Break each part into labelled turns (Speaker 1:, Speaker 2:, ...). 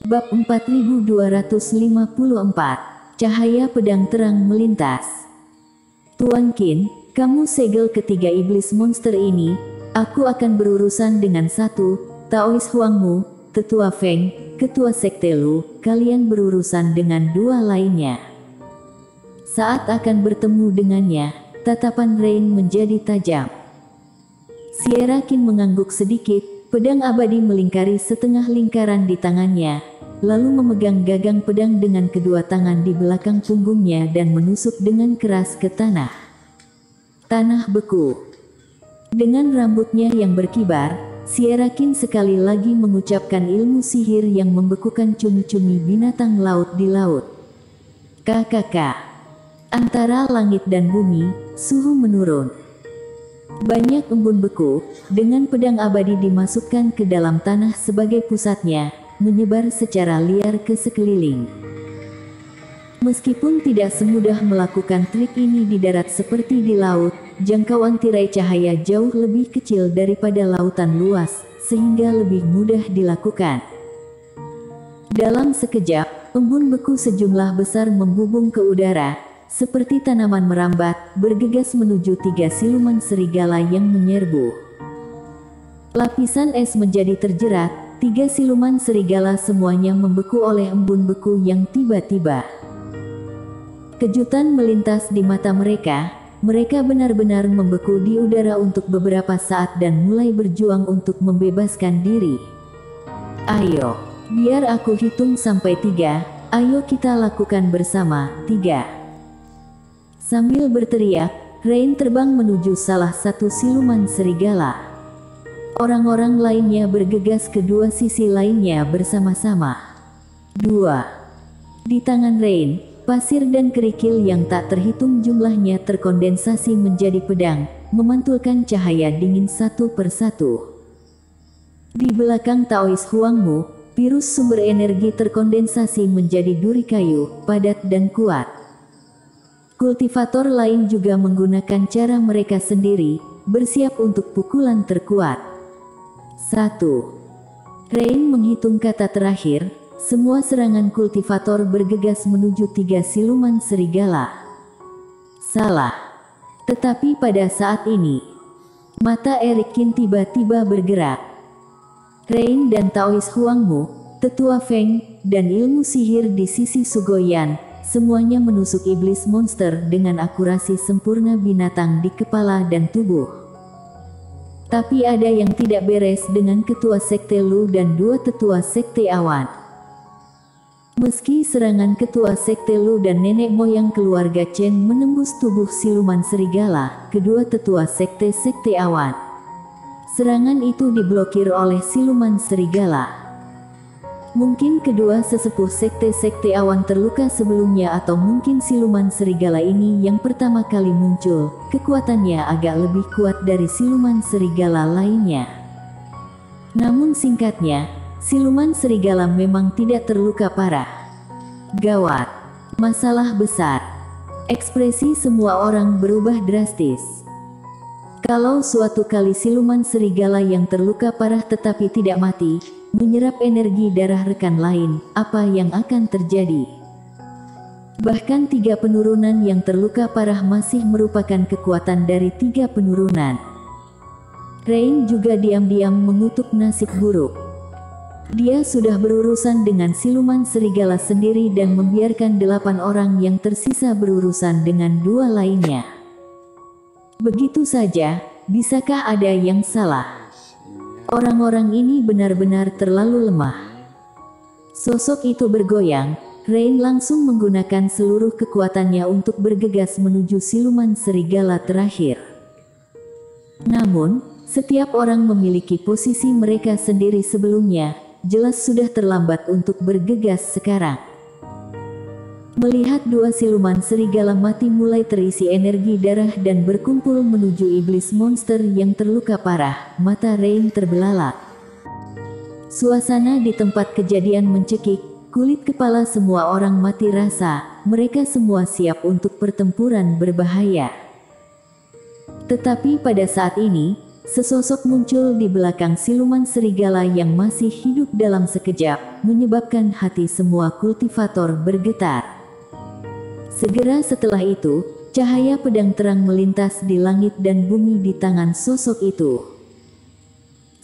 Speaker 1: Bab 4254. Cahaya pedang terang melintas. Tuan Qin, kamu segel ketiga iblis monster ini. Aku akan berurusan dengan satu, Taois Huangmu, Tetua Feng, Ketua Sekte Lu. Kalian berurusan dengan dua lainnya. Saat akan bertemu dengannya, tatapan Rain menjadi tajam. Sierra Qin mengangguk sedikit, pedang abadi melingkari setengah lingkaran di tangannya, lalu memegang gagang pedang dengan kedua tangan di belakang punggungnya dan menusuk dengan keras ke tanah. Tanah beku. Dengan rambutnya yang berkibar, Sierra Qin sekali lagi mengucapkan ilmu sihir yang membekukan cumi-cumi binatang laut di laut. KKK. Antara langit dan bumi, suhu menurun. Banyak embun beku, dengan pedang abadi dimasukkan ke dalam tanah sebagai pusatnya, menyebar secara liar ke sekeliling. Meskipun tidak semudah melakukan trik ini di darat seperti di laut, jangkauan tirai cahaya jauh lebih kecil daripada lautan luas, sehingga lebih mudah dilakukan. Dalam sekejap, embun beku sejumlah besar membubung ke udara, seperti tanaman merambat, bergegas menuju tiga siluman serigala yang menyerbu. Lapisan es menjadi terjerat, tiga siluman serigala semuanya membeku oleh embun beku yang tiba-tiba. Kejutan melintas di mata mereka, mereka benar-benar membeku di udara untuk beberapa saat dan mulai berjuang untuk membebaskan diri. Ayo, biar aku hitung sampai 3, ayo kita lakukan bersama, 3. Sambil berteriak, Rain terbang menuju salah satu siluman serigala. Orang-orang lainnya bergegas ke dua sisi lainnya bersama-sama. 2. Di tangan Rain, pasir dan kerikil yang tak terhitung jumlahnya terkondensasi menjadi pedang, memantulkan cahaya dingin satu persatu. Di belakang Taois Huangmu, virus sumber energi terkondensasi menjadi duri kayu, padat dan kuat. Kultivator lain juga menggunakan cara mereka sendiri, bersiap untuk pukulan terkuat. 1. Rain menghitung kata terakhir, semua serangan kultivator bergegas menuju tiga siluman serigala. Salah. Tetapi pada saat ini, mata Eric Qin tiba-tiba bergerak. Rain dan Taois Huangmu, Tetua Feng, dan ilmu sihir di sisi Sugoyan, semuanya menusuk iblis monster dengan akurasi sempurna binatang di kepala dan tubuh. Tapi ada yang tidak beres dengan Ketua Sekte Lu dan dua Tetua Sekte Awan. Meski serangan Ketua Sekte Lu dan nenek moyang keluarga Chen menembus tubuh siluman serigala, kedua Tetua Sekte Awan, serangan itu diblokir oleh siluman serigala. Mungkin kedua sesepuh sekte awan terluka sebelumnya atau mungkin siluman serigala ini yang pertama kali muncul, kekuatannya agak lebih kuat dari siluman serigala lainnya. Namun singkatnya, siluman serigala memang tidak terluka parah. Gawat, masalah besar. Ekspresi semua orang berubah drastis. Kalau suatu kali siluman serigala yang terluka parah tetapi tidak mati, menyerap energi darah rekan lain, apa yang akan terjadi? Bahkan 3 penurunan yang terluka parah masih merupakan kekuatan dari 3 penurunan. Rain juga diam-diam mengutuk nasib buruk. Dia sudah berurusan dengan siluman serigala sendiri dan membiarkan 8 orang yang tersisa berurusan dengan 2 lainnya. Begitu saja, bisakah ada yang salah? Orang-orang ini benar-benar terlalu lemah. Sosok itu bergoyang, Rain langsung menggunakan seluruh kekuatannya untuk bergegas menuju siluman serigala terakhir. Namun, setiap orang memiliki posisi mereka sendiri sebelumnya, jelas sudah terlambat untuk bergegas sekarang. Melihat dua siluman serigala mati mulai terisi energi darah dan berkumpul menuju iblis monster yang terluka parah, mata Rain terbelalak. Suasana di tempat kejadian mencekik, kulit kepala semua orang mati rasa, mereka semua siap untuk pertempuran berbahaya. Tetapi pada saat ini, sesosok muncul di belakang siluman serigala yang masih hidup dalam sekejap, menyebabkan hati semua kultivator bergetar. Segera setelah itu, cahaya pedang terang melintas di langit dan bumi di tangan sosok itu.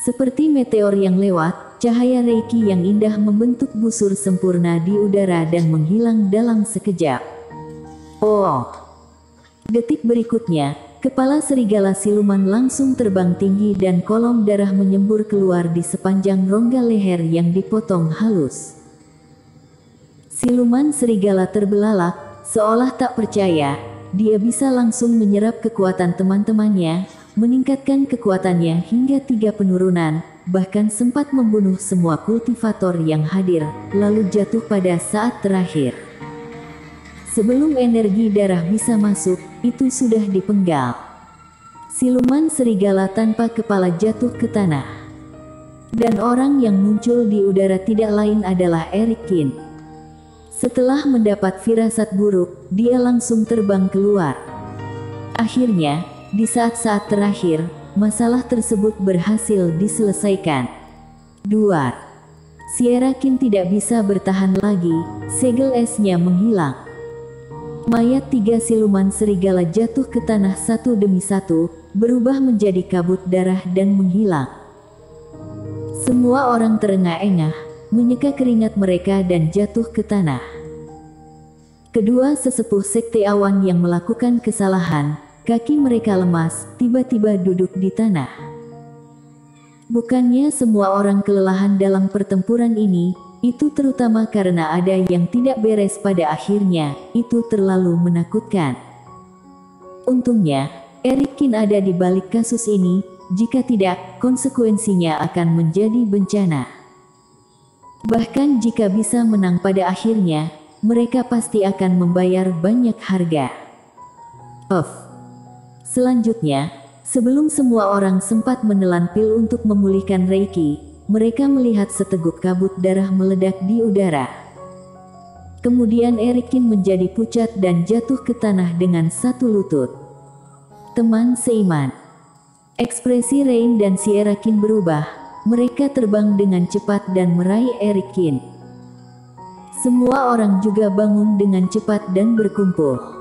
Speaker 1: Seperti meteor yang lewat, cahaya Reiki yang indah membentuk busur sempurna di udara dan menghilang dalam sekejap. Oh! Detik berikutnya, kepala serigala siluman langsung terbang tinggi dan kolom darah menyembur keluar di sepanjang rongga leher yang dipotong halus. Siluman serigala terbelalak, seolah tak percaya, dia bisa langsung menyerap kekuatan teman-temannya, meningkatkan kekuatannya hingga 3 penurunan, bahkan sempat membunuh semua kultivator yang hadir, lalu jatuh pada saat terakhir. Sebelum energi darah bisa masuk, itu sudah dipenggal. Siluman serigala tanpa kepala jatuh ke tanah. Dan orang yang muncul di udara tidak lain adalah Eric Kin. Setelah mendapat firasat buruk, dia langsung terbang keluar. Akhirnya, di saat-saat terakhir, masalah tersebut berhasil diselesaikan. 2. Sierra Kin tidak bisa bertahan lagi, segel esnya menghilang. Mayat 3 siluman serigala jatuh ke tanah satu demi satu, berubah menjadi kabut darah dan menghilang. Semua orang terengah-engah, menyeka keringat mereka dan jatuh ke tanah. Kedua sesepuh sekte awan yang melakukan kesalahan, kaki mereka lemas, tiba-tiba duduk di tanah. Bukannya semua orang kelelahan dalam pertempuran ini, itu terutama karena ada yang tidak beres pada akhirnya, itu terlalu menakutkan. Untungnya, Eric Kin ada di balik kasus ini, jika tidak, konsekuensinya akan menjadi bencana. Bahkan jika bisa menang pada akhirnya, mereka pasti akan membayar banyak harga. Selanjutnya, sebelum semua orang sempat menelan pil untuk memulihkan Reiki, mereka melihat seteguk kabut darah meledak di udara. Kemudian Eric Kin menjadi pucat dan jatuh ke tanah dengan satu lutut. Teman seiman. Ekspresi Rain dan Sierra Kin berubah. Mereka terbang dengan cepat dan meraih Eric Kin. Semua orang juga bangun dengan cepat dan berkumpul.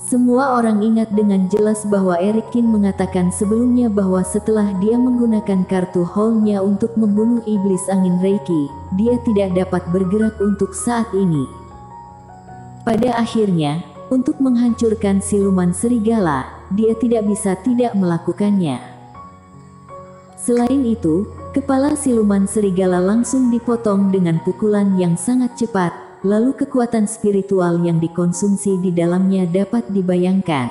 Speaker 1: Semua orang ingat dengan jelas bahwa Eric Kin mengatakan sebelumnya bahwa setelah dia menggunakan kartu Hall-nya untuk membunuh iblis angin Reiki, dia tidak dapat bergerak untuk saat ini. Pada akhirnya, untuk menghancurkan siluman serigala, dia tidak bisa tidak melakukannya. Selain itu, kepala siluman serigala langsung dipotong dengan pukulan yang sangat cepat. Lalu kekuatan spiritual yang dikonsumsi di dalamnya dapat dibayangkan.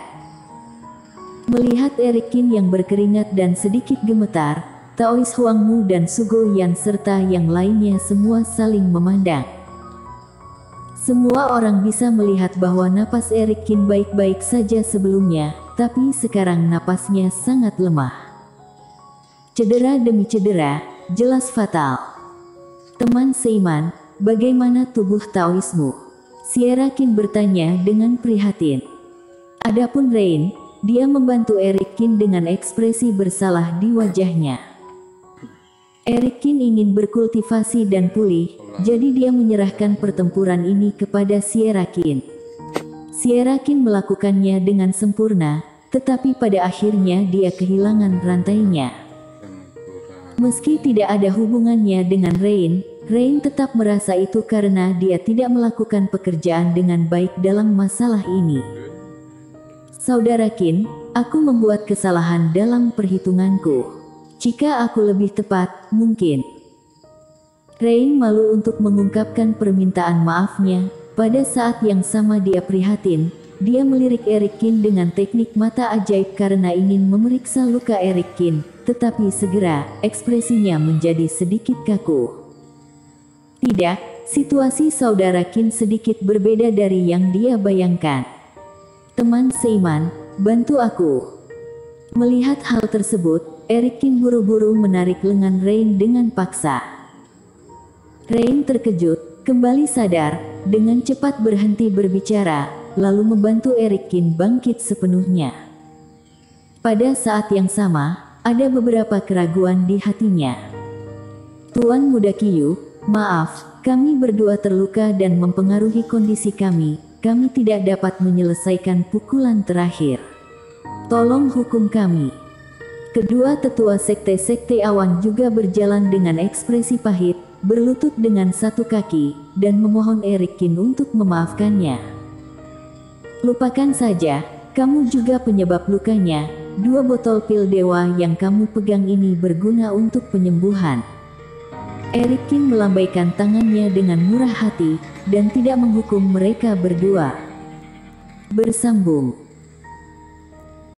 Speaker 1: Melihat Eric Kin yang berkeringat dan sedikit gemetar, Taois Huang Mu dan Sugo Yan serta yang lainnya semua saling memandang. Semua orang bisa melihat bahwa napas Eric Kin baik-baik saja sebelumnya, tapi sekarang napasnya sangat lemah. Cedera demi cedera, jelas fatal. Teman seiman, bagaimana tubuh Taoismu? Sierra Kin bertanya dengan prihatin. Adapun Rain, dia membantu Eric Kin dengan ekspresi bersalah di wajahnya. Eric Kin ingin berkultivasi dan pulih, jadi dia menyerahkan pertempuran ini kepada Sierra Kin. Sierra Kin melakukannya dengan sempurna, tetapi pada akhirnya dia kehilangan rantainya. Meski tidak ada hubungannya dengan Rain tetap merasa itu karena dia tidak melakukan pekerjaan dengan baik dalam masalah ini. Saudara Kin, aku membuat kesalahan dalam perhitunganku. Jika aku lebih tepat, mungkin. Rain malu untuk mengungkapkan permintaan maafnya. Pada saat yang sama dia prihatin, dia melirik Eric Kin dengan teknik mata ajaib karena ingin memeriksa luka Eric Kin, tetapi segera, ekspresinya menjadi sedikit kaku. Tidak, situasi saudara Kin sedikit berbeda dari yang dia bayangkan. Teman seiman, bantu aku. Melihat hal tersebut, Eric Kin buru-buru menarik lengan Rain dengan paksa. Rain terkejut, kembali sadar, dengan cepat berhenti berbicara, lalu membantu Eric Kin bangkit sepenuhnya. Pada saat yang sama, Ada beberapa keraguan di hatinya. Tuan Muda Qiu, maaf, kami berdua terluka dan mempengaruhi kondisi kami. Kami tidak dapat menyelesaikan pukulan terakhir. Tolong hukum kami. Kedua tetua sekte-sekte awan juga berjalan dengan ekspresi pahit, berlutut dengan satu kaki, dan memohon Erik Qin untuk memaafkannya. Lupakan saja, kamu juga penyebab lukanya. 2 botol pil dewa yang kamu pegang ini berguna untuk penyembuhan. Erik Qin melambaikan tangannya dengan murah hati, dan tidak menghukum mereka berdua. Bersambung.